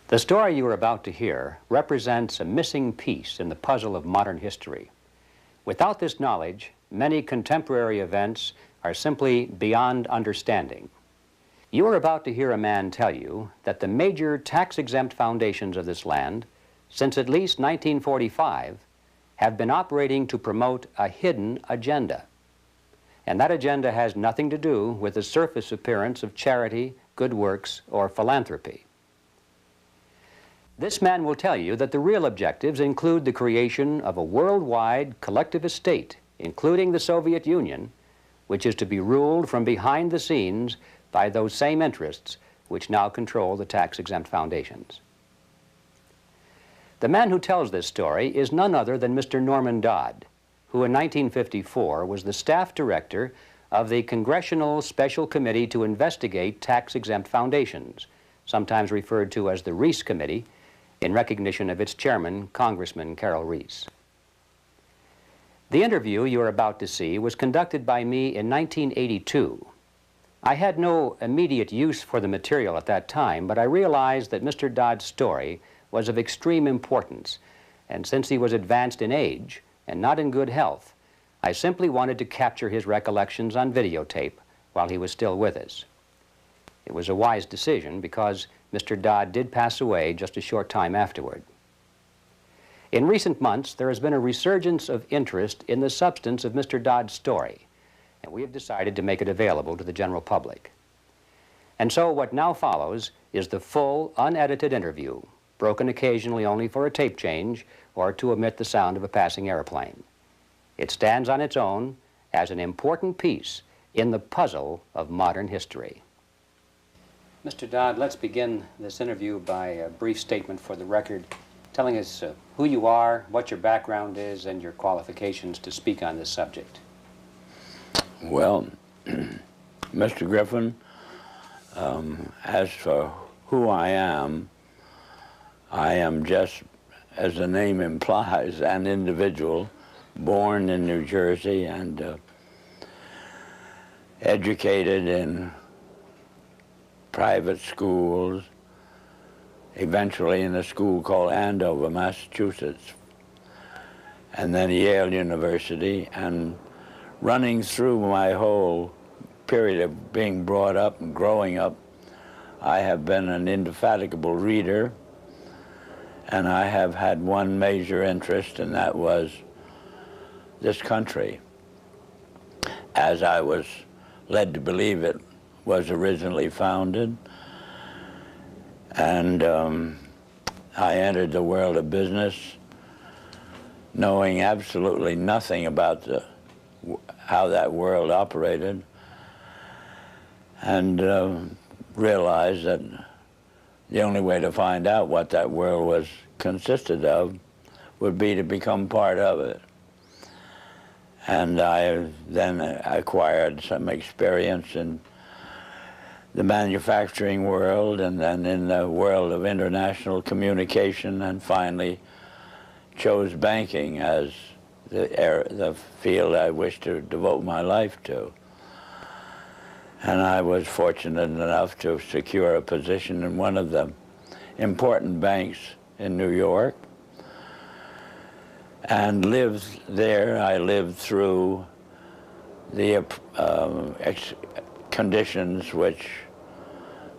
The story you are about to hear represents a missing piece in the puzzle of modern history. Without this knowledge, many contemporary events are simply beyond understanding. You are about to hear a man tell you that the major tax-exempt foundations of this land, since at least 1945, have been operating to promote a hidden agenda. And that agenda has nothing to do with the surface appearance of charity, good works, or philanthropy. This man will tell you that the real objectives include the creation of a worldwide collective estate, including the Soviet Union, which is to be ruled from behind the scenes by those same interests which now control the tax-exempt foundations. The man who tells this story is none other than Mr. Norman Dodd, who in 1954 was the staff director of the Congressional Special Committee to investigate tax-exempt foundations, sometimes referred to as the Reese Committee, in recognition of its chairman, Congressman Carroll Reese. The interview you are about to see was conducted by me in 1982. I had no immediate use for the material at that time, but I realized that Mr. Dodd's story was of extreme importance, and since he was advanced in age and not in good health, I simply wanted to capture his recollections on videotape while he was still with us. It was a wise decision because Mr. Dodd did pass away just a short time afterward. In recent months, there has been a resurgence of interest in the substance of Mr. Dodd's story, and we have decided to make it available to the general public. And so what now follows is the full, unedited interview, broken occasionally only for a tape change or to omit the sound of a passing airplane. It stands on its own as an important piece in the puzzle of modern history. Mr. Dodd, let's begin this interview by a brief statement for the record, telling us who you are, what your background is, and your qualifications to speak on this subject. Well, Mr. Griffin, as for who I am just, as the name implies, an individual born in New Jersey and educated in private schools, eventually in a school called Andover, Massachusetts, and then Yale University. And running through my whole period of being brought up and growing up, I have been an indefatigable reader, and I have had one major interest, and that was this country, as I was led to believe it was originally founded. And I entered the world of business knowing absolutely nothing about how that world operated, and realized that the only way to find out what that world was consisted of would be to become part of it. And I then acquired some experience in the manufacturing world, and then in the world of international communication, and finally chose banking as the field I wished to devote my life to. And I was fortunate enough to secure a position in one of the important banks in New York, and lived there. I lived through the conditions which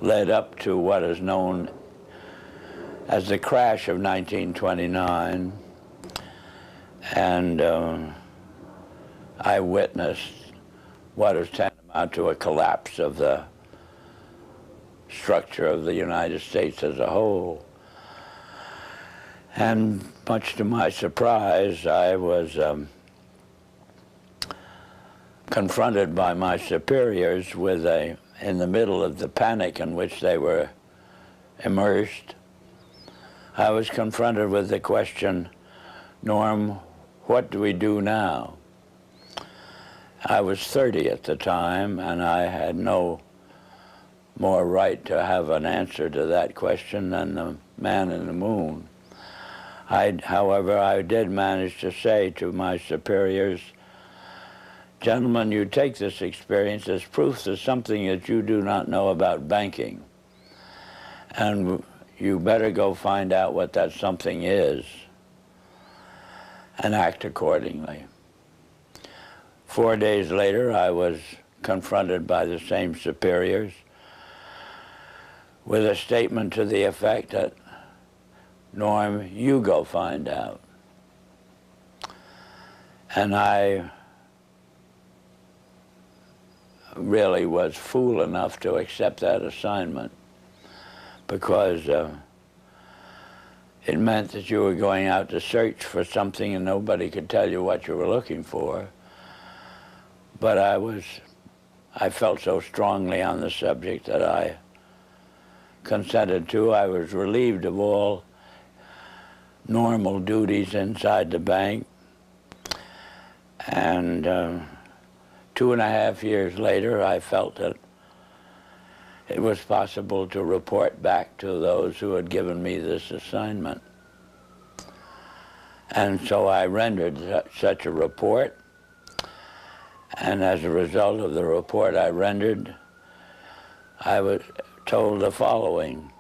led up to what is known as the crash of 1929, and I witnessed what is tantamount to a collapse of the structure of the United States as a whole. And much to my surprise, I was confronted by my superiors with in the middle of the panic in which they were immersed, I was confronted with the question, Norm, what do we do now? I was 30 at the time, and I had no more right to have an answer to that question than the man in the moon. However, I did manage to say to my superiors, gentlemen, you take this experience as proof of something that you do not know about banking. And you better go find out what that something is and act accordingly. 4 days later, I was confronted by the same superiors with a statement to the effect that, Norm, you go find out. And I really was fool enough to accept that assignment, because it meant that you were going out to search for something and nobody could tell you what you were looking for. But I felt so strongly on the subject that I consented to. I was relieved of all normal duties inside the bank. And 2.5 years later, I felt that it was possible to report back to those who had given me this assignment. And so I rendered such a report. And as a result of the report I rendered, I was told the following: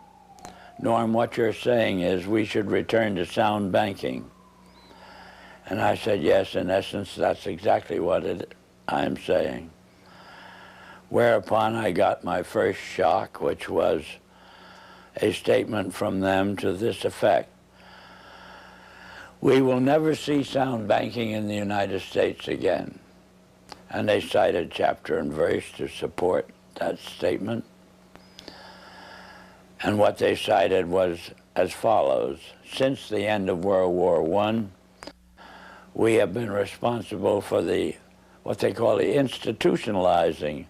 Norm, what you're saying is we should return to sound banking. And I said, yes, in essence, that's exactly what I'm saying. Whereupon I got my first shock, which was a statement from them to this effect: we will never see sound banking in the United States again. And they cited chapter and verse to support that statement. And what they cited was as follows: since the end of World War I, we have been responsible for what they call the institutionalizing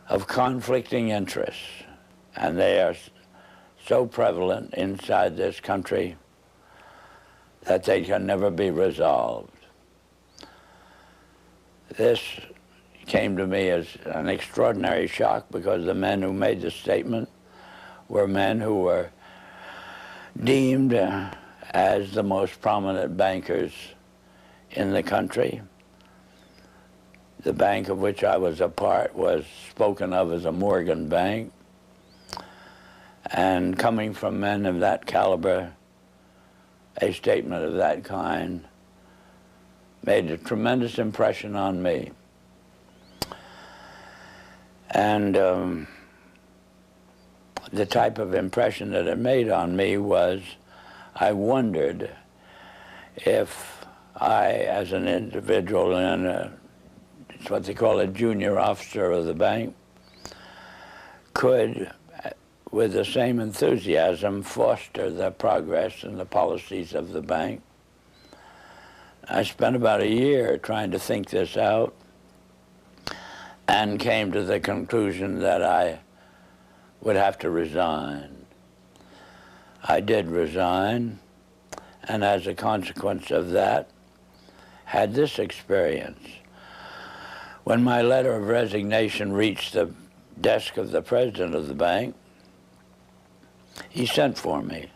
of conflicting interests. And they are so prevalent inside this country that they can never be resolved. This came to me as an extraordinary shock, because the men who made the statement were men who were deemed as the most prominent bankers in the country. The bank of which I was a part was spoken of as a Morgan bank. And coming from men of that caliber, a statement of that kind made a tremendous impression on me. And the type of impression that it made on me was, I wondered if I, as an individual and it's what they call a junior officer of the bank, could, with the same enthusiasm, foster the progress and the policies of the bank. I spent about a year trying to think this out and came to the conclusion that I would have to resign. I did resign, and as a consequence of that, had this experience. When my letter of resignation reached the desk of the president of the bank, he sent for me.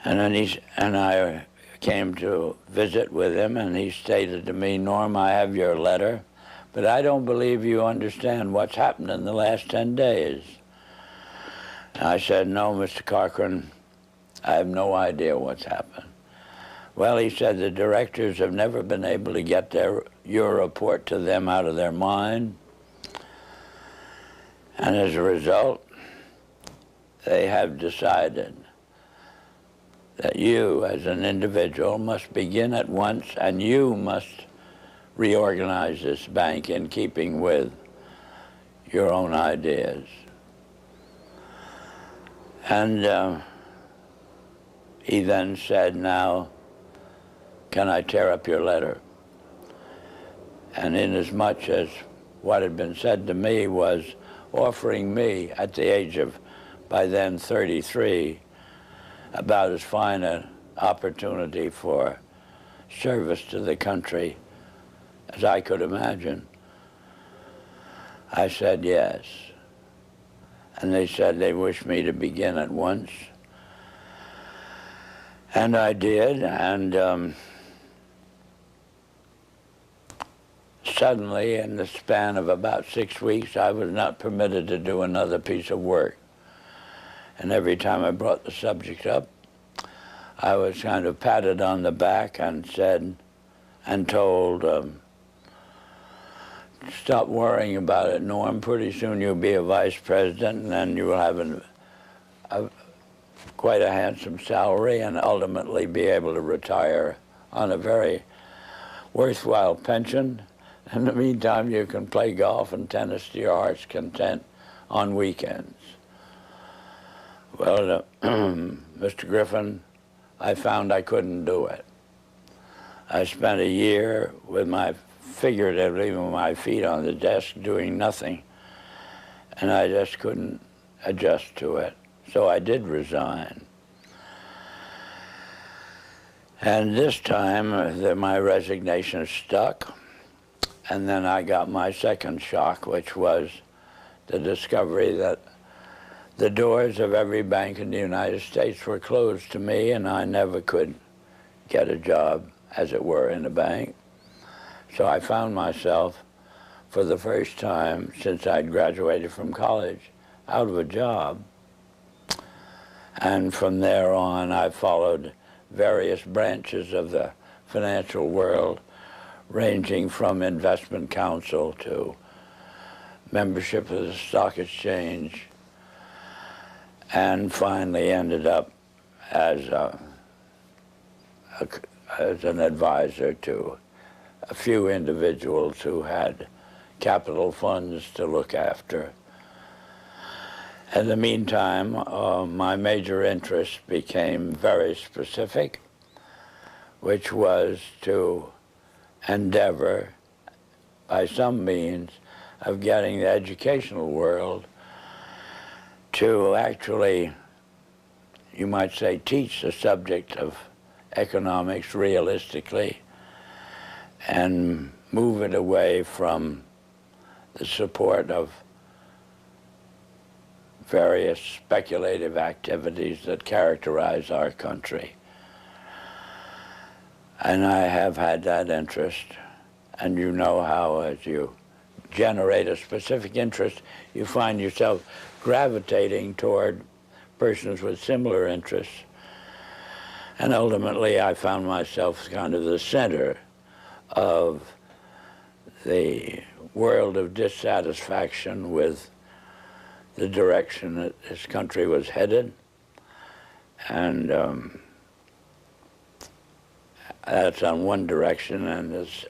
And then I came to visit with him, and he stated to me, Norm, I have your letter, but I don't believe you understand what's happened in the last 10 days. And I said, no, Mr. Cochran, I have no idea what's happened. Well, he said, the directors have never been able to get your report to them out of their mind. And as a result, they have decided that you, as an individual, must begin at once, and you must reorganize this bank in keeping with your own ideas. And he then said, now, can I tear up your letter? And inasmuch as what had been said to me was offering me, at the age of, by then, 33, about as fine an opportunity for service to the country as I could imagine, I said yes. And they said they wished me to begin at once. And I did, and suddenly, in the span of about 6 weeks, I was not permitted to do another piece of work. And every time I brought the subject up, I was kind of patted on the back and said, and told, stop worrying about it, Norm. Pretty soon you'll be a vice president, and then you will have quite a handsome salary and ultimately be able to retire on a very worthwhile pension. In the meantime, you can play golf and tennis to your heart's content on weekends. Well, Mr. Griffin, I found I couldn't do it. I spent a year with figuratively with my feet on the desk doing nothing, and I just couldn't adjust to it. So I did resign. And this time, my resignation stuck, and then I got my second shock, which was the discovery that the doors of every bank in the United States were closed to me, and I never could get a job, as it were, in a bank. So I found myself, for the first time since I'd graduated from college, out of a job. And from there on, I followed various branches of the financial world, ranging from investment counsel to membership of the stock exchange, and finally ended up as an advisor to a few individuals who had capital funds to look after. In the meantime, my major interest became very specific, which was to endeavor, by some means, of getting the educational world to actually, you might say, teach the subject of economics realistically and move it away from the support of various speculative activities that characterize our country. And I have had that interest, and you know how as you generate a specific interest, you find yourself gravitating toward persons with similar interests. And ultimately, I found myself kind of the center of the world of dissatisfaction with the direction that this country was headed. And that's on one direction, and this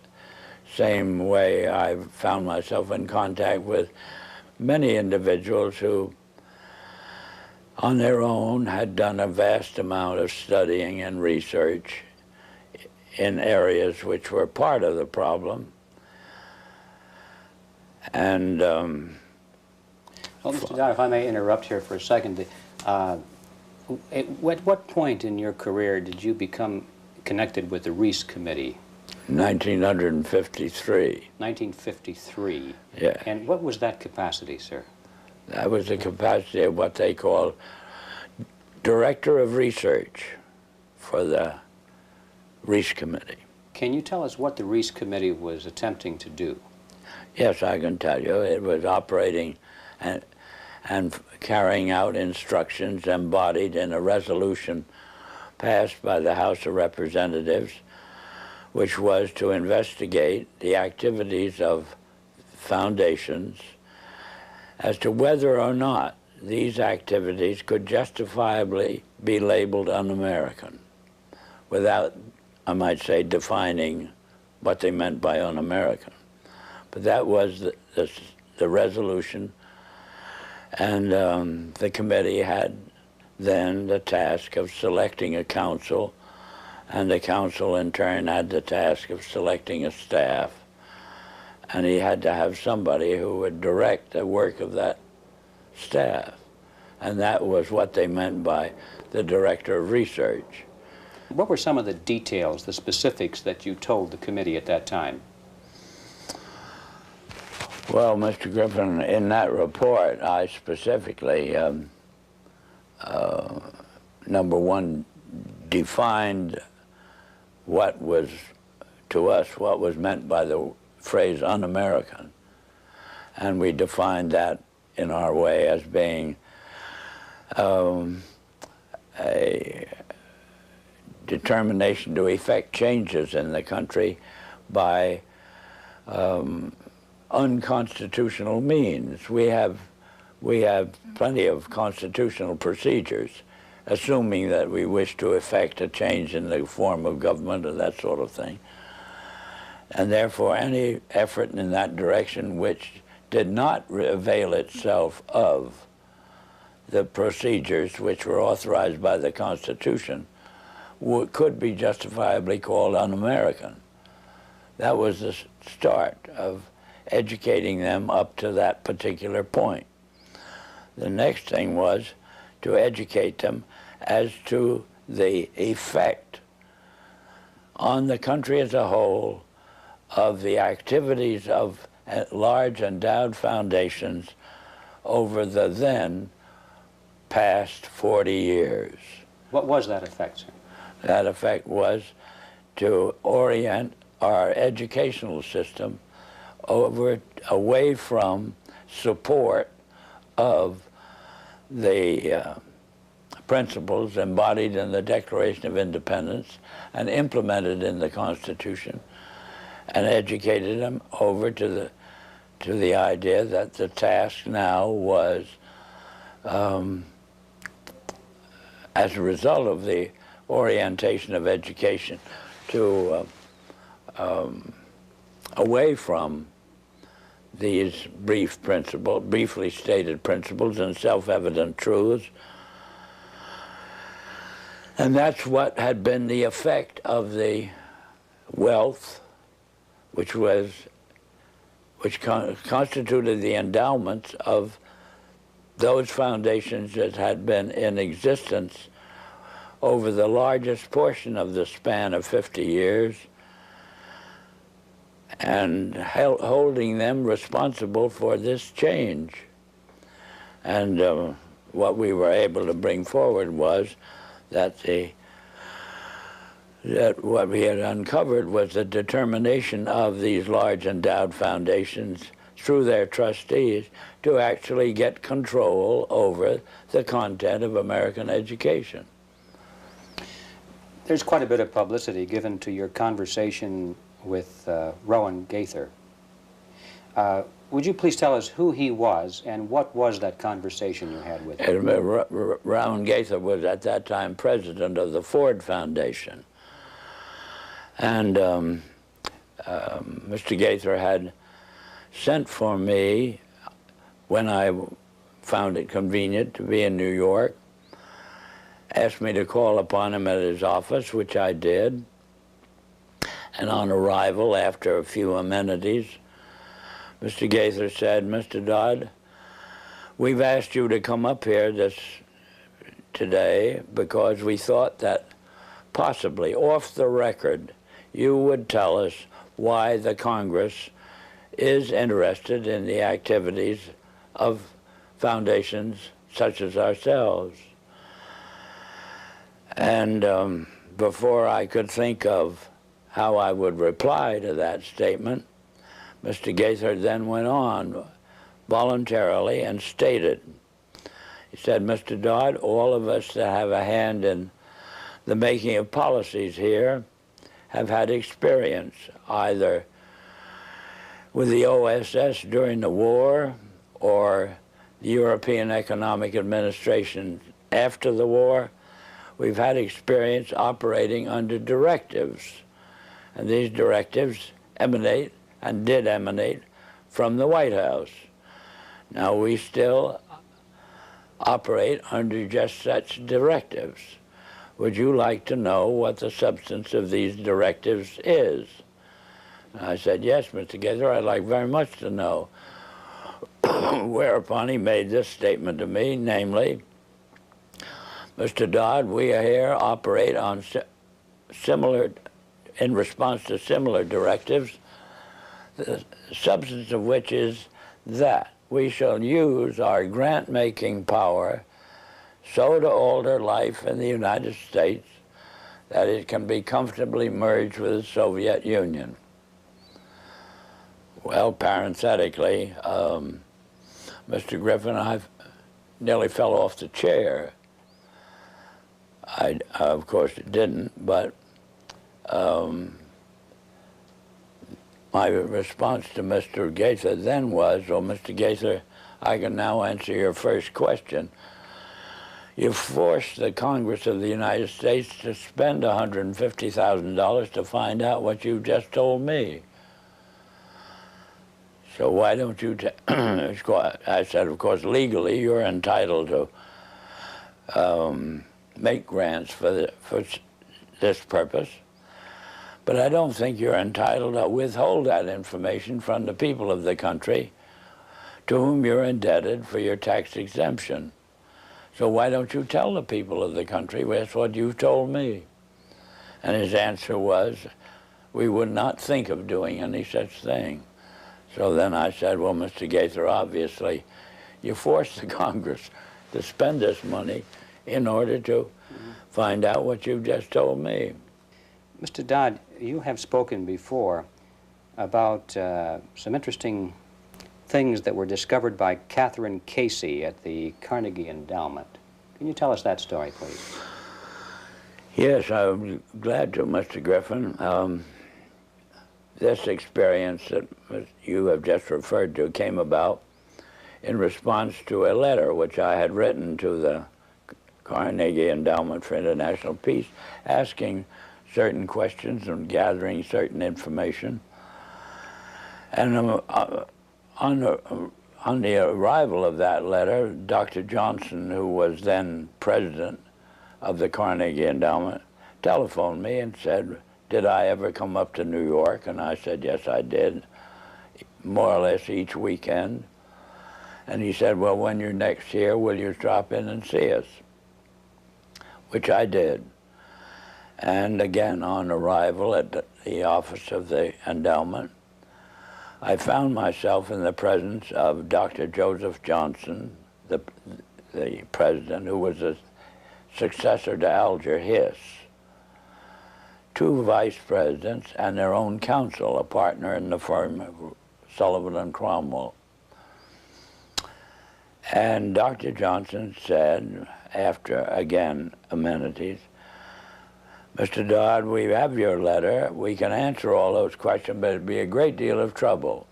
same way I found myself in contact with many individuals who, on their own, had done a vast amount of studying and research in areas which were part of the problem. And well, Mr. Dodd, if I may interrupt here for a second, at what point in your career did you become connected with the Reese Committee? 1953. 1953. Yeah. And what was that capacity, sir? That was the capacity of what they call Director of Research for the Reese Committee. Can you tell us what the Reese Committee was attempting to do? Yes, I can tell you. It was operating and carrying out instructions embodied in a resolution passed by the House of Representatives, which was to investigate the activities of foundations as to whether or not these activities could justifiably be labeled un-American without, I might say, defining what they meant by un-American. But that was the resolution, and the committee had then the task of selecting a council, and the council in turn had the task of selecting a staff, and he had to have somebody who would direct the work of that staff. And that was what they meant by the Director of Research. What were some of the details, the specifics that you told the committee at that time? Well, Mr. Griffin, in that report, I specifically, number one, defined what was, to us, what was meant by the phrase un-American. And we defined that in our way as being a determination to effect changes in the country by unconstitutional means. We have plenty of constitutional procedures, assuming that we wish to effect a change in the form of government or that sort of thing. And therefore, any effort in that direction which did not avail itself of the procedures which were authorized by the Constitution could be justifiably called un-American. That was the start of educating them up to that particular point. The next thing was to educate them as to the effect on the country as a whole of the activities of large endowed foundations over the then past 40 years. What was that effect, sir? That effect was to orient our educational system away from support of the principles embodied in the Declaration of Independence and implemented in the Constitution, and educated them over to the idea that the task now was, as a result of the orientation of education, to away from these briefly stated principles and self-evident truths. And that's what had been the effect of the wealth which constituted the endowments of those foundations that had been in existence over the largest portion of the span of 50 years, and holding them responsible for this change. And what we were able to bring forward was that what we had uncovered was the determination of these large endowed foundations through their trustees to actually get control over the content of American education. There's quite a bit of publicity given to your conversation with Rowan Gaither. Would you please tell us who he was and what was that conversation you had with him? Rowan Gaither was at that time president of the Ford Foundation. And Mr. Gaither had sent for me when I found it convenient to be in New York, asked me to call upon him at his office, which I did. And on arrival, after a few amenities, Mr. Gaither said, "Mr. Dodd, we've asked you to come up here today because we thought that possibly off the record you would tell us why the Congress is interested in the activities of foundations such as ourselves." And before I could think of how I would reply to that statement, Mr. Gaither then went on voluntarily and stated, he said, "Mr. Dodd, all of us that have a hand in the making of policies here have had experience either with the OSS during the war or the European Economic Administration after the war. We've had experience operating under directives, and these directives emanate and did emanate from the White House. Now we still operate under just such directives. Would you like to know what the substance of these directives is?" And I said, "Yes, Mr. Gaither, I'd like very much to know." Whereupon he made this statement to me, namely, "Mr. Dodd, we here operate on in response to similar directives, the substance of which is that we shall use our grant-making power so to alter life in the United States that it can be comfortably merged with the Soviet Union." Well, parenthetically, Mr. Griffin, nearly fell off the chair. I of course, didn't, but my response to Mr. Gaither then was, well, Mr. Gaither, I can now answer your first question. You forced the Congress of the United States to spend $150,000 to find out what you just told me. So why don't you I said, of course, legally you're entitled to make grants for this purpose, but I don't think you're entitled to withhold that information from the people of the country to whom you're indebted for your tax exemption. So why don't you tell the people of the country, that's what you've told me? And his answer was, we would not think of doing any such thing. So then I said, well, Mr. Gaither, obviously, you forced the Congress to spend this money in order to find out what you've just told me. Mr. Dodd, you have spoken before about some interesting things that were discovered by Catherine Casey at the Carnegie Endowment. Can you tell us that story, please? Yes, I'm glad to, Mr. Griffin. This experience that you have just referred to came about in response to a letter which I had written to the Carnegie Endowment for International Peace, asking certain questions and gathering certain information. And on the arrival of that letter, Dr. Johnson, who was then president of the Carnegie Endowment, telephoned me and said, did I ever come up to New York? And I said, yes, I did, more or less each weekend. And he said, well, when you're next here, will you drop in and see us? Which I did. And again, on arrival at the office of the endowment, I found myself in the presence of Dr. Joseph Johnson, the president, who was a successor to Alger Hiss, two vice presidents, and their own counsel, a partner in the firm of Sullivan and Cromwell. And Dr. Johnson said, after, again, amenities, Mr. Dodd, we have your letter. We can answer all those questions, but it'd be a great deal of trouble.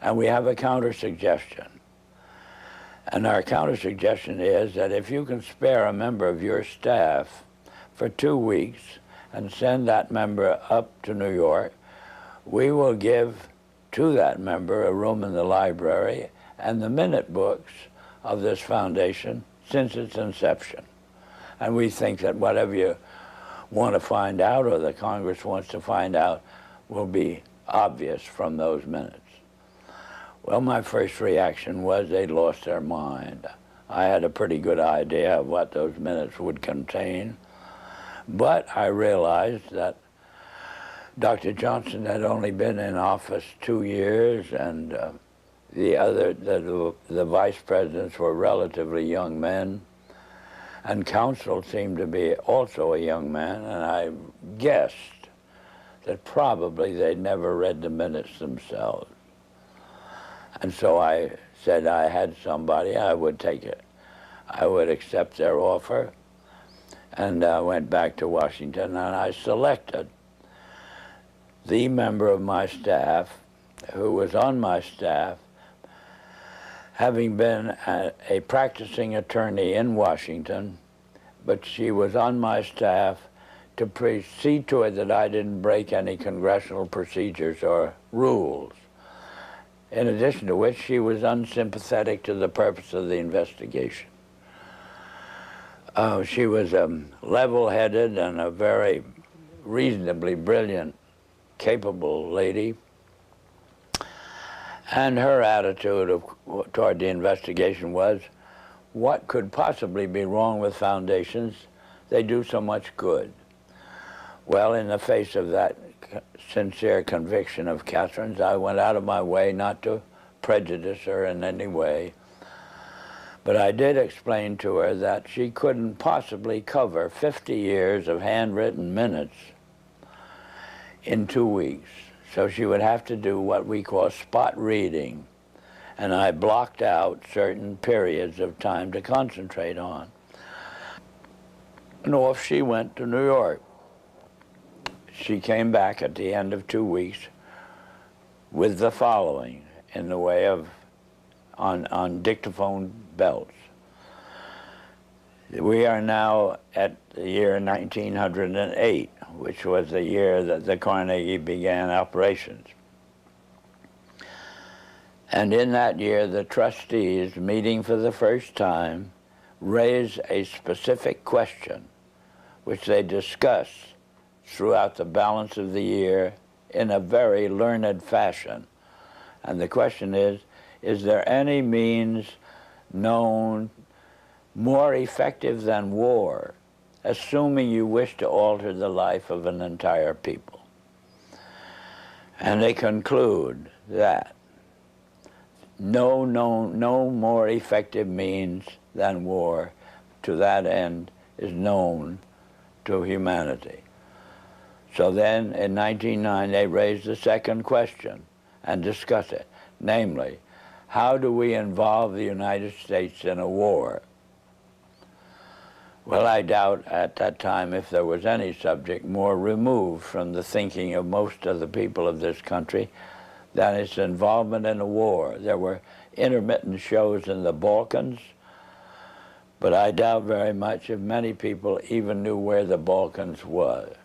And we have a counter-suggestion. And our counter-suggestion is that if you can spare a member of your staff for 2 weeks and send that member up to New York, we will give to that member a room in the library and the minute books of this foundation since its inception. And we think that whatever you want to find out or the Congress wants to find out will be obvious from those minutes. Well, my first reaction was they'd lost their mind. I had a pretty good idea of what those minutes would contain, but I realized that Dr. Johnson had only been in office 2 years, and the vice presidents were relatively young men, and counsel seemed to be also a young man, and I guessed that probably they'd never read the minutes themselves. And so I said I had somebody, I would take it. I would accept their offer, and I went back to Washington, and I selected the member of my staff who was on my staff, having been a practicing attorney in Washington, but she was on my staff to see to it that I didn't break any congressional procedures or rules. In addition to which, she was unsympathetic to the purpose of the investigation. She was level-headed and a very reasonably brilliant, capable lady. And her attitude toward the investigation was, what could possibly be wrong with foundations? They do so much good. Well, in the face of that sincere conviction of Catherine's, I went out of my way not to prejudice her in any way. But I did explain to her that she couldn't possibly cover 50 years of handwritten minutes in 2 weeks. So she would have to do what we call spot reading. and I blocked out certain periods of time to concentrate on. And off she went to New York. She came back at the end of 2 weeks with the following in the way of, on dictaphone belts. We are now at the year 1908, which was the year that the Carnegie began operations. And in that year, the trustees, meeting for the first time, raised a specific question, which they discussed throughout the balance of the year in a very learned fashion. And the question is there any means known more effective than war, assuming you wish to alter the life of an entire people? And they conclude that no more effective means than war to that end is known to humanity. So then in 1909 they raised the second question and discussed it, namely, how do we involve the United States in a war? Well, I doubt at that time if there was any subject more removed from the thinking of most of the people of this country than its involvement in a war. There were intermittent shows in the Balkans, but I doubt very much if many people even knew where the Balkans was.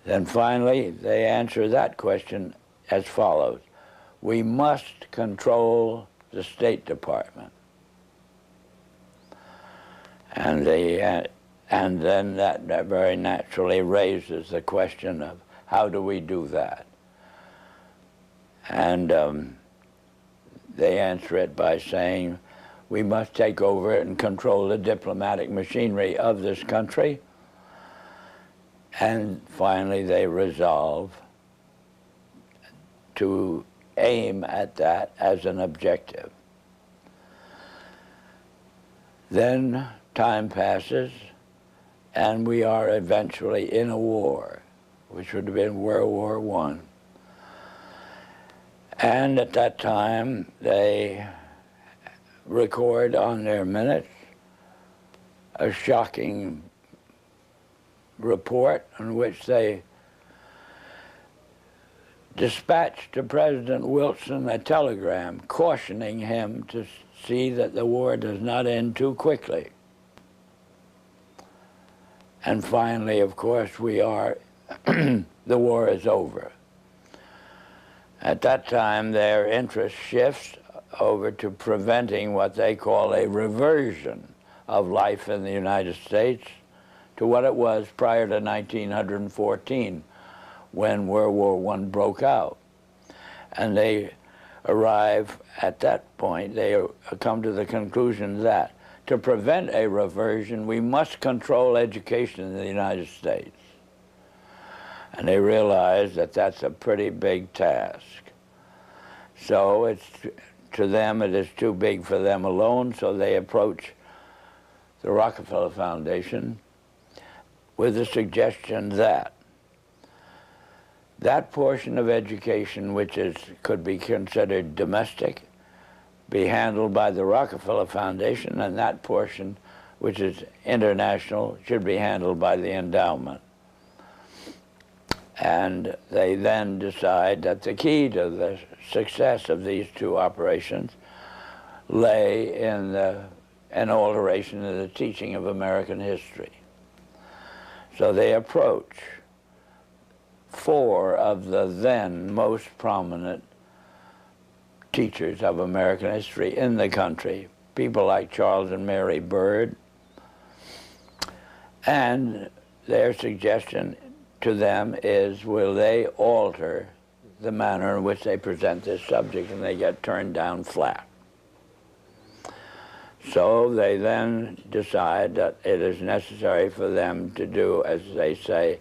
Then finally, they answer that question as follows. We must control the State Department. And then that very naturally raises the question of how do we do that? And they answer it by saying we must take over and control the diplomatic machinery of this country. And finally they resolve to aim at that as an objective. Then time passes, and we are eventually in a war, which would have been World War I. And at that time, they record on their minutes a shocking report in which they dispatched to President Wilson a telegram cautioning him to see that the war does not end too quickly. And finally, of course, the war is over. At that time, their interest shifts over to preventing what they call a reversion of life in the United States to what it was prior to 1914, when World War I broke out. And they arrive at that point, they come to the conclusion that to prevent a reversion, we must control education in the United States. And they realize that that's a pretty big task. So to them, it is too big for them alone, so they approach the Rockefeller Foundation with the suggestion that that portion of education which could be considered domestic be handled by the Rockefeller Foundation, and that portion which is international should be handled by the endowment. And they then decide that the key to the success of these two operations lay in an alteration of the teaching of American history. So they approach 4 of the then most prominent teachers of American history in the country, people like Charles and Mary Bird, and their suggestion to them is, will they alter the manner in which they present this subject, and they get turned down flat. So they then decide that it is necessary for them to do, as they say,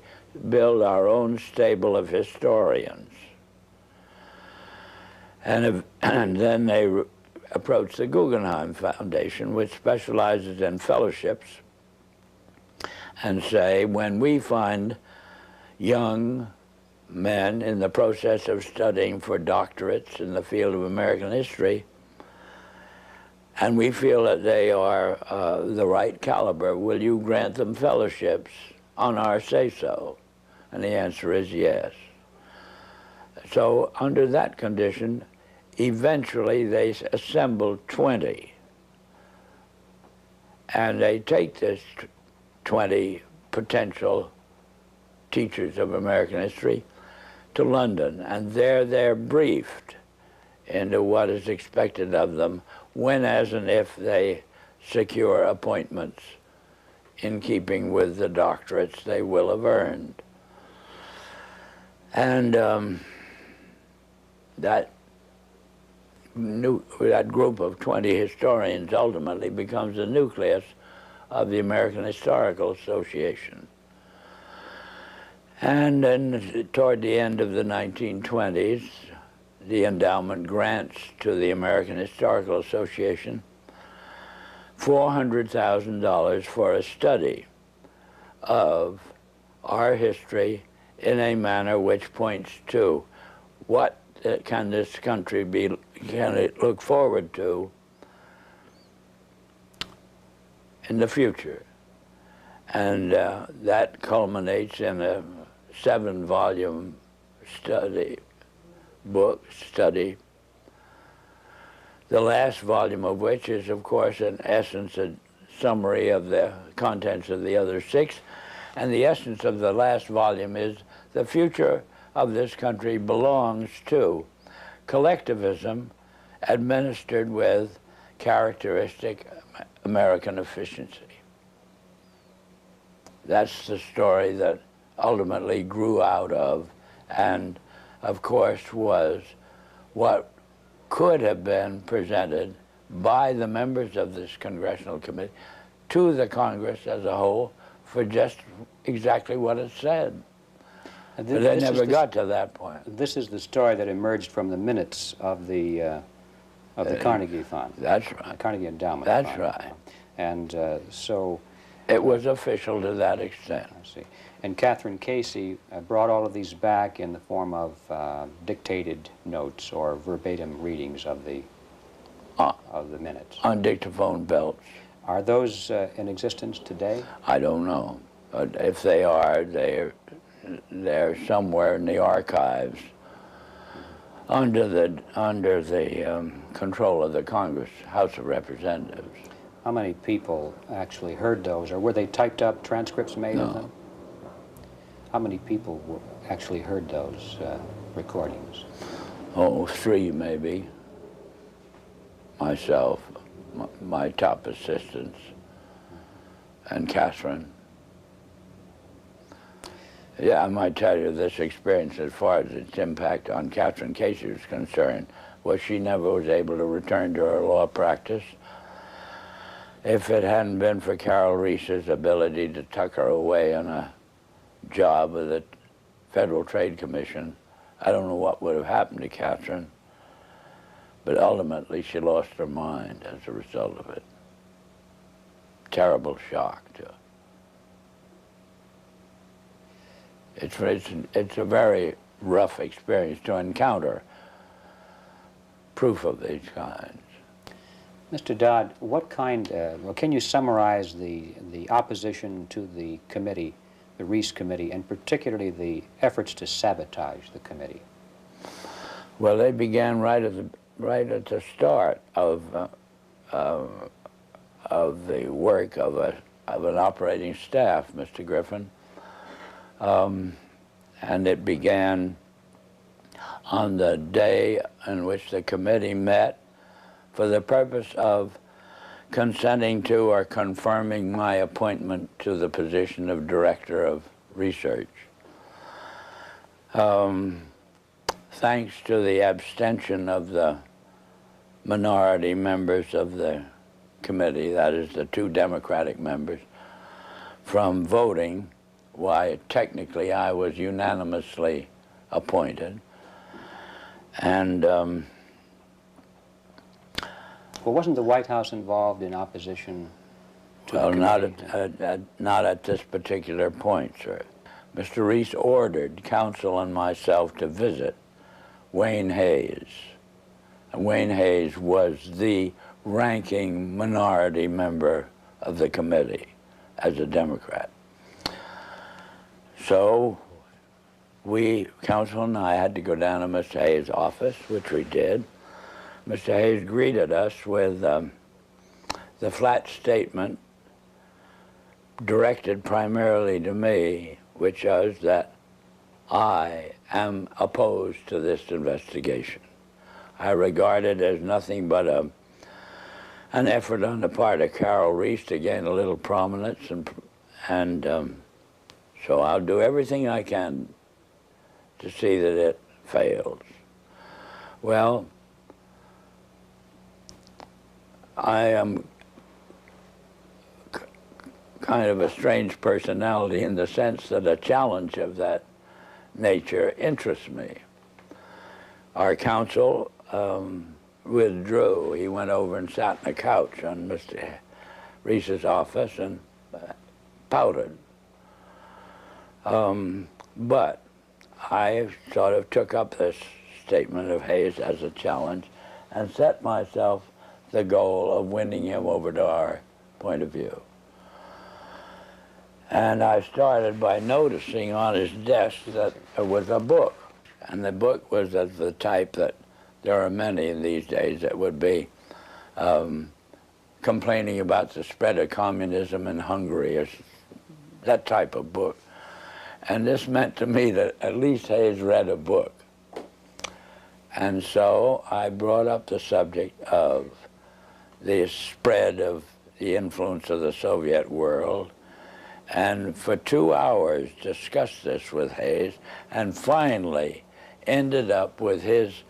build our own stable of historians. And then they approach the Guggenheim Foundation, which specializes in fellowships, and say, when we find young men in the process of studying for doctorates in the field of American history, and we feel that they are the right caliber. Will you grant them fellowships on our say-so? And the answer is yes. So under that condition, eventually they assembled 20. And they take this 20 potential teachers of American history to London, and there they're briefed into what is expected of them when, as and if they secure appointments in keeping with the doctorates they will have earned. And that group of 20 historians ultimately becomes the nucleus of the American Historical Association. And then toward the end of the 1920s, the endowment grants to the American Historical Association $400,000 for a study of our history in a manner which points to what can this country can it look forward to in the future. And that culminates in a 7-volume study, the last volume of which is, of course, in essence, a summary of the contents of the other 6. And the essence of the last volume is the future of this country belongs to collectivism administered with characteristic American efficiency. That's the story that ultimately grew out of, and of course was what could have been presented by the members of this congressional committee to the Congress as a whole for just exactly what it said. But they never got to that point. This is the story that emerged from the minutes of the Carnegie Fund. That's right. Carnegie Endowment That's Fund. right. And so... It was official to that extent. I see. And Catherine Casey brought all of these back in the form of dictated notes or verbatim readings of the minutes. On dictaphone belts. Are those in existence today? I don't know. But if they are, they're somewhere in the archives under the control of the Congress, House of Representatives. How many people actually heard those, or were they typed up transcripts made of them? How many people actually heard those recordings? Oh, 3 maybe. Myself, my top assistants, and Catherine. Yeah, I might tell you this experience, as far as its impact on Catherine Casey was concerned, was she never was able to return to her law practice. If it hadn't been for Carol Reese's ability to tuck her away on a job with the Federal Trade Commission, I don't know what would have happened to Catherine. But ultimately, she lost her mind as a result of it. Terrible shock to her. It's a very rough experience to encounter proof of these kinds. Mr. Dodd, what kind, well, can you summarize the opposition to the committee, the Reese Committee, and particularly the efforts to sabotage the committee? Well, they began right at the start of the work of an operating staff, Mr. Griffin, and it began on the day in which the committee met for the purpose of consenting to or confirming my appointment to the position of Director of Research. Thanks to the abstention of the minority members of the committee, that is the 2 Democratic members, from voting, why technically I was unanimously appointed. And well, wasn't the White House involved in opposition to well, the committee? not at this particular point, sir. Mr. Reese ordered counsel and myself to visit Wayne Hayes. And Wayne Hayes was the ranking minority member of the committee as a Democrat. So we, counsel and I, had to go down to Mr. Hayes' office, which we did. Mr. Hayes greeted us with the flat statement directed primarily to me, which was that I am opposed to this investigation. I regard it as nothing but an effort on the part of Carol Reese to gain a little prominence, and so I'll do everything I can to see that it fails. Well, I am kind of a strange personality in the sense that a challenge of that nature interests me. Our counsel withdrew. He went over and sat on a couch on Mr. Reese's office and pouted. But I sort of took up this statement of Hayes as a challenge and set myself the goal of winning him over to our point of view. And I started by noticing on his desk that there was a book. And the book was of the type that there are many in these days that would be complaining about the spread of communism in Hungary, or that type of book. And this meant to me that at least Hayes read a book. And so I brought up the subject of the spread of the influence of the Soviet world, and for 2 hours discussed this with Hayes, and finally ended up with his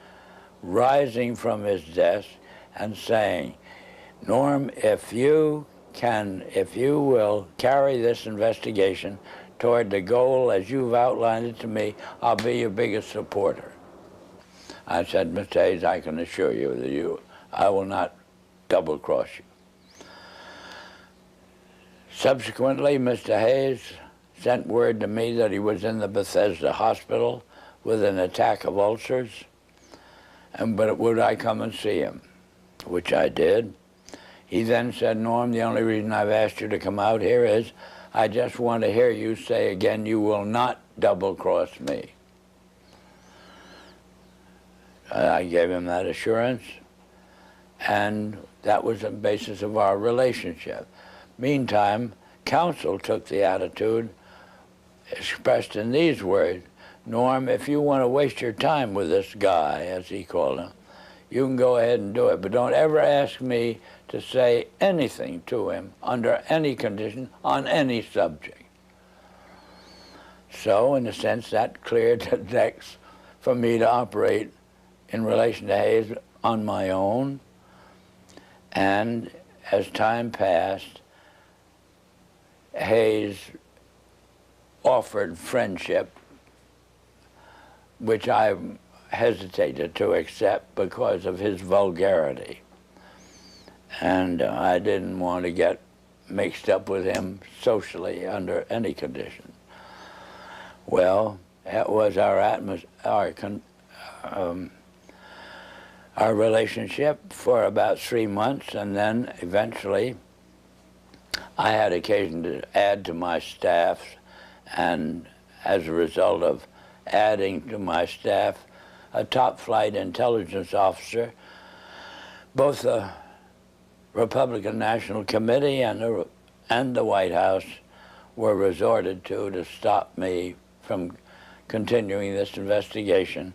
rising from his desk and saying, Norm, if you will carry this investigation toward the goal as you've outlined it to me, I'll be your biggest supporter. I said, Mr. Hayes, I can assure you that I will not double-cross you. Subsequently, Mr. Hayes sent word to me that he was in the Bethesda hospital with an attack of ulcers, but would I come and see him, which I did. He then said, Norm, the only reason I've asked you to come out here is I just want to hear you say again, you will not double-cross me. I gave him that assurance, and that was the basis of our relationship. Meantime, counsel took the attitude expressed in these words, Norm, if you want to waste your time with this guy, as he called him, you can go ahead and do it, but don't ever ask me to say anything to him under any condition on any subject. So, in a sense, that cleared the decks for me to operate in relation to Hayes on my own. And as time passed, Hayes offered friendship, which I hesitated to accept because of his vulgarity. And I didn't want to get mixed up with him socially under any condition. Well, that was our relationship for about 3 months, and then eventually I had occasion to add to my staff, and as a result of adding to my staff a top-flight intelligence officer, both the Republican National Committee and the White House were resorted to stop me from continuing this investigation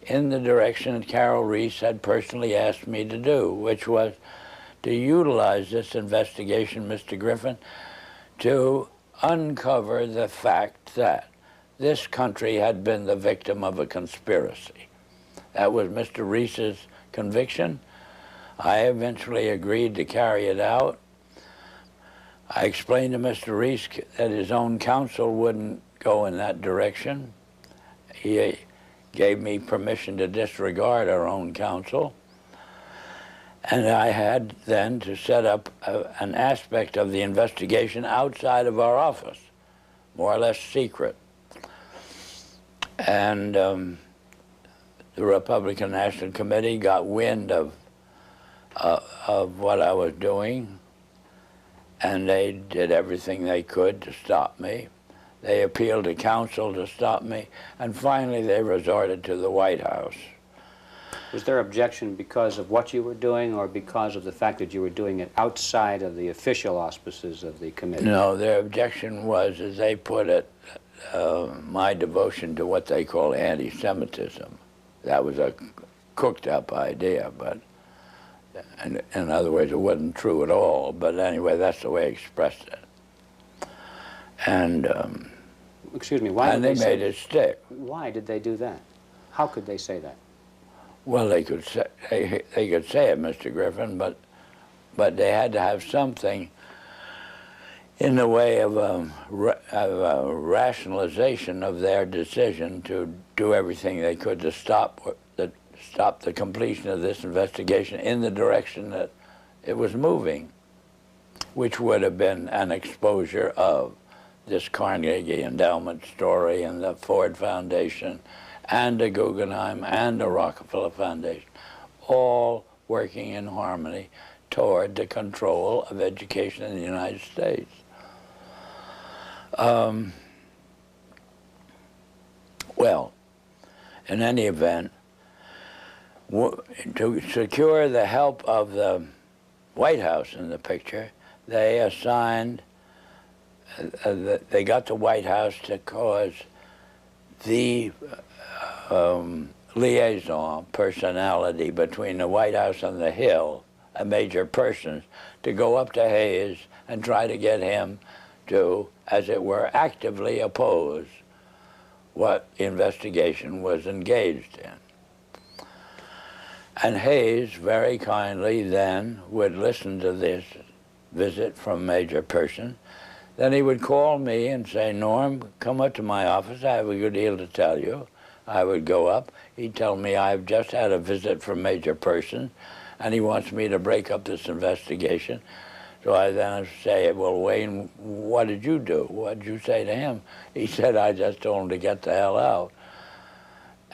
in the direction that Carol Reese had personally asked me to do, which was to utilize this investigation, Mr. Griffin, to uncover the fact that this country had been the victim of a conspiracy. That was Mr. Reese's conviction. I eventually agreed to carry it out. I explained to Mr. Reese that his own counsel wouldn't go in that direction. He gave me permission to disregard our own counsel. And I had then to set up an aspect of the investigation outside of our office, more or less secret. And the Republican National Committee got wind of what I was doing, and they did everything they could to stop me. They appealed to counsel to stop me, and finally they resorted to the White House. Was their objection because of what you were doing, or because of the fact that you were doing it outside of the official auspices of the committee? No, their objection was, as they put it, my devotion to what they call anti-Semitism. That was a cooked-up idea, but in other words, it wasn't true at all. But anyway, that's the way I expressed it. And excuse me, why? And they made it stick. Why did they do that? How could they say that? Well, they could say it, Mr. Griffin, but they had to have something in the way of a rationalization of their decision to do everything they could to stop the completion of this investigation in the direction that it was moving, which would have been an exposure of this Carnegie Endowment story and the Ford Foundation and the Guggenheim and the Rockefeller Foundation, all working in harmony toward the control of education in the United States. Well, in any event, to secure the help of the White House in the picture, they assigned, they got the White House to cause the liaison personality between the White House and the Hill, a major person, to go up to Hayes and try to get him to, as it were, actively oppose what the investigation was engaged in. And Hayes very kindly then would listen to this visit from Major Person. Then he would call me and say, "Norm, come up to my office. I have a good deal to tell you." I would go up. He'd tell me, "I've just had a visit from Major Person, and he wants me to break up this investigation." So I then say, "Well, Wayne, what did you do? What did you say to him?" He said, "I just told him to get the hell out."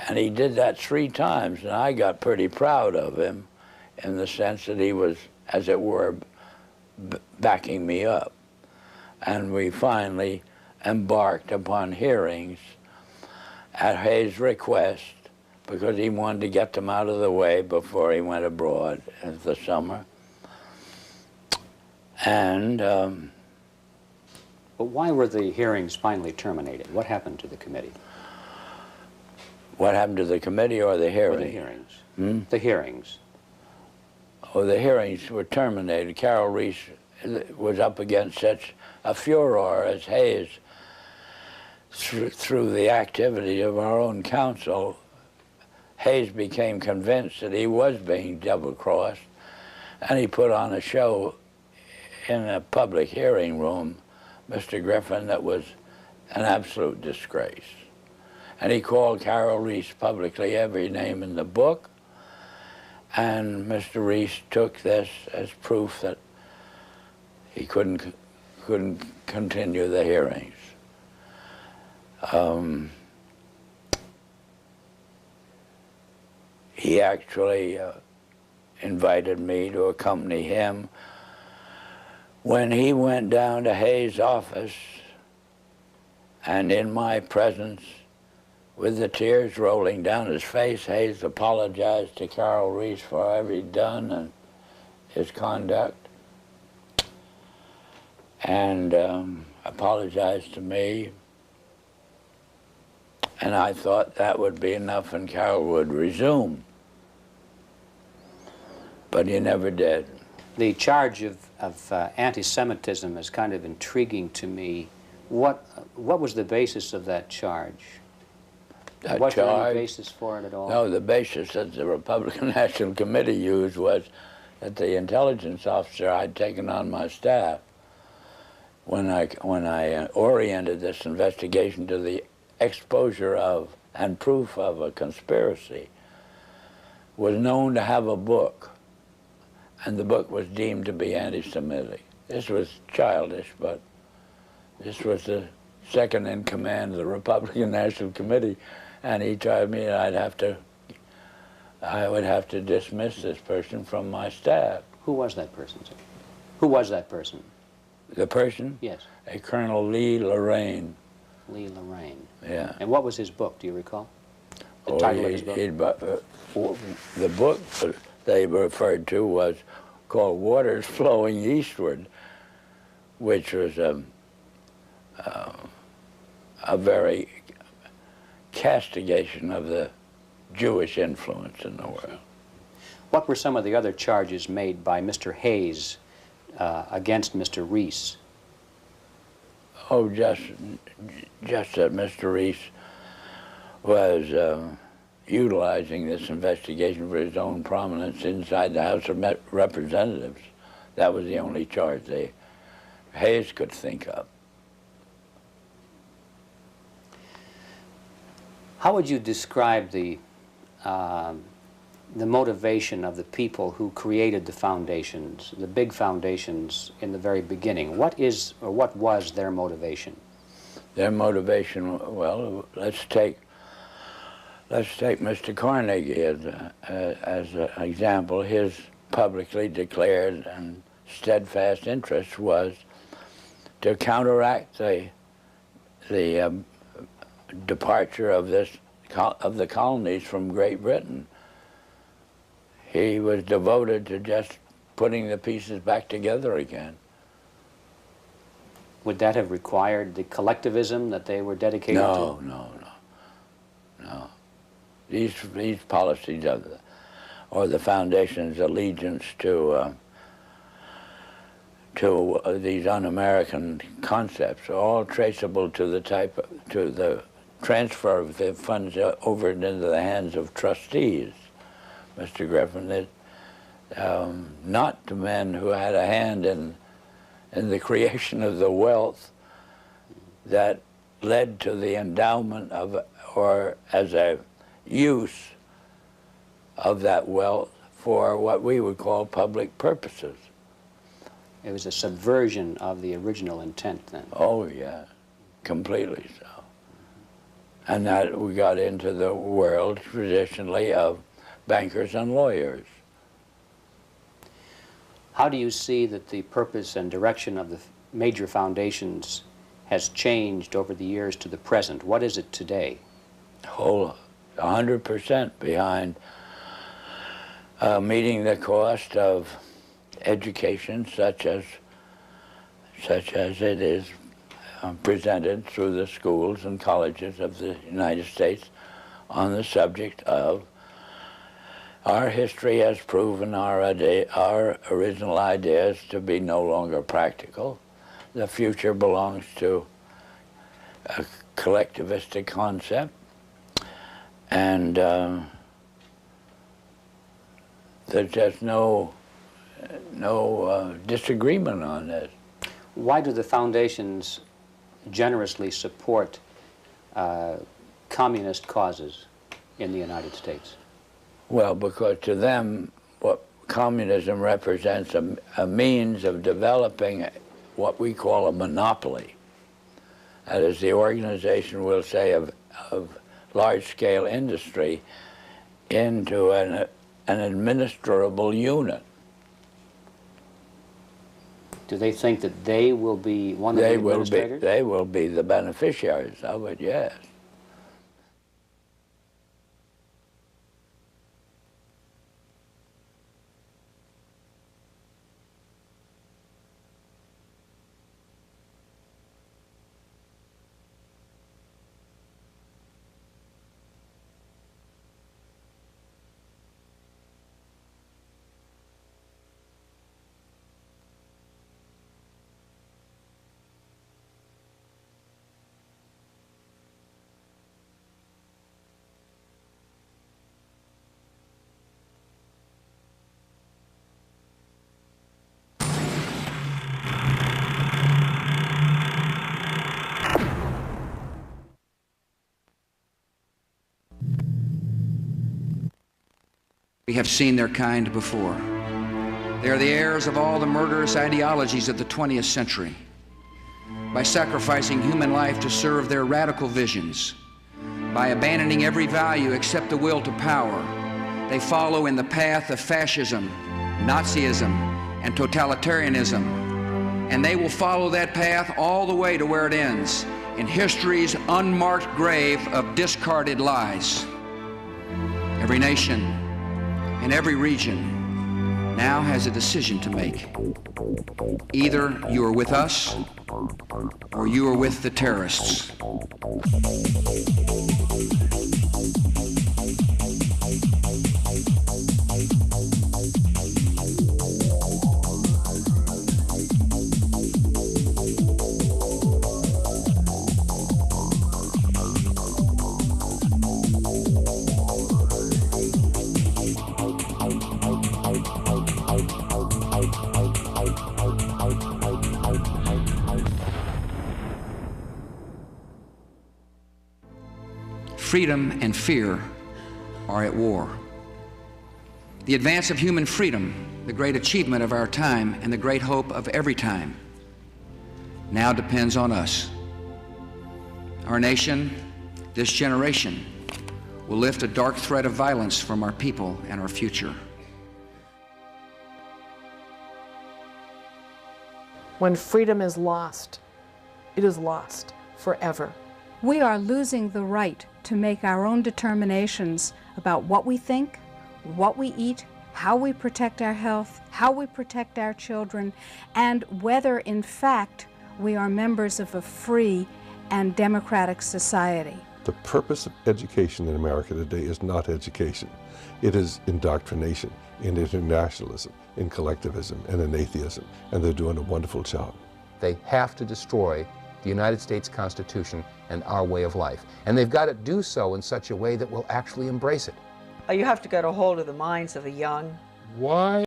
And he did that 3 times, and I got pretty proud of him in the sense that he was, as it were, backing me up. And we finally embarked upon hearings at Hayes' request, because he wanted to get them out of the way before he went abroad in the summer. And but why were the hearings finally terminated? What happened to the committee? What happened to the committee or the hearings? Or the hearings. The hearings. Oh, the hearings were terminated. Carol Reese was up against such a furor as Hayes, through the activity of our own counsel. Hayes became convinced that he was being double-crossed, and he put on a show in a public hearing room, Mr. Griffin, that was an absolute disgrace. And he called Carol Reese publicly every name in the book, and Mr. Reese took this as proof that he couldn't continue the hearings. He actually invited me to accompany him when he went down to Hayes' office, and in my presence, with the tears rolling down his face, Hayes apologized to Carol Reese for every done and his conduct, and apologized to me. And I thought that would be enough and Carol would resume. But he never did. The charge of anti-Semitism is kind of intriguing to me. What was the basis of that charge? Was there any basis for it at all? No, the basis that the Republican National Committee used was that the intelligence officer I'd taken on my staff, when I oriented this investigation to the exposure of and proof of a conspiracy, was known to have a book, and the book was deemed to be anti-Semitic. This was childish, but this was the second in command of the Republican National Committee, And he told me I would have to dismiss this person from my staff. Who was that person, sir? Who was that person? The person? Yes. A Colonel Lee Lorraine. Lee Lorraine. Yeah. And what was his book, do you recall? The title of his book? The book they referred to was called Waters Flowing Eastward, which was a very castigation of the Jewish influence in the world. What were some of the other charges made by Mr. Hayes against Mr. Reese? Oh, just that Mr. Reese was utilizing this investigation for his own prominence inside the House of Representatives. That was the only charge Hayes could think of. How would you describe the motivation of the people who created the foundations, the big foundations in the very beginning? What is, or what was their motivation? Their motivation, well, let's take Mr. Carnegie as an example. His publicly declared and steadfast interest was to counteract the departure of the colonies from Great Britain. He was devoted to just putting the pieces back together again. Would that have required the collectivism that they were dedicated to? No. These policies or the foundation's allegiance to these un-American concepts are all traceable to the transfer of the funds over into the hands of trustees, Mr. Griffin. Not to men who had a hand in the creation of the wealth that led to the endowment of, or as a use of that wealth for what we would call public purposes. It was a subversion of the original intent then. Oh, yeah, completely so. And that we got into the world traditionally of bankers and lawyers. How do you see that the purpose and direction of the major foundations has changed over the years to the present? What is it today? Whole 100% behind meeting the cost of education such as it is presented through the schools and colleges of the United States on the subject of our history has proven our original ideas to be no longer practical. The future belongs to a collectivistic concept, and there's just no disagreement on this. Why do the foundations generously support communist causes in the United States? Well, because to them, what communism represents a means of developing what we call a monopoly. That is, the organization, we'll say, of large-scale industry into an administrable unit. Do they think that they will be one of the administrators? They will be the beneficiaries of it, yes. We have seen their kind before. They are the heirs of all the murderous ideologies of the 20th century. By sacrificing human life to serve their radical visions, by abandoning every value except the will to power. They follow in the path of fascism, Nazism, and totalitarianism. And they will follow that path all the way to where it ends, in history's unmarked grave of discarded lies. Every nation in every region now has a decision to make. Either you are with us or you are with the terrorists. Freedom and fear are at war. The advance of human freedom, the great achievement of our time and the great hope of every time, now depends on us. Our nation, this generation, will lift a dark threat of violence from our people and our future. When freedom is lost, it is lost forever. We are losing the right to make our own determinations about what we think, what we eat, how we protect our health, how we protect our children, and whether, in fact, we are members of a free and democratic society. The purpose of education in America today is not education. It is indoctrination, in internationalism, in collectivism, and in atheism, and they're doing a wonderful job. They have to destroy the United States Constitution and our way of life. And they've got to do so in such a way that will actually embrace it. You have to get a hold of the minds of the young. Why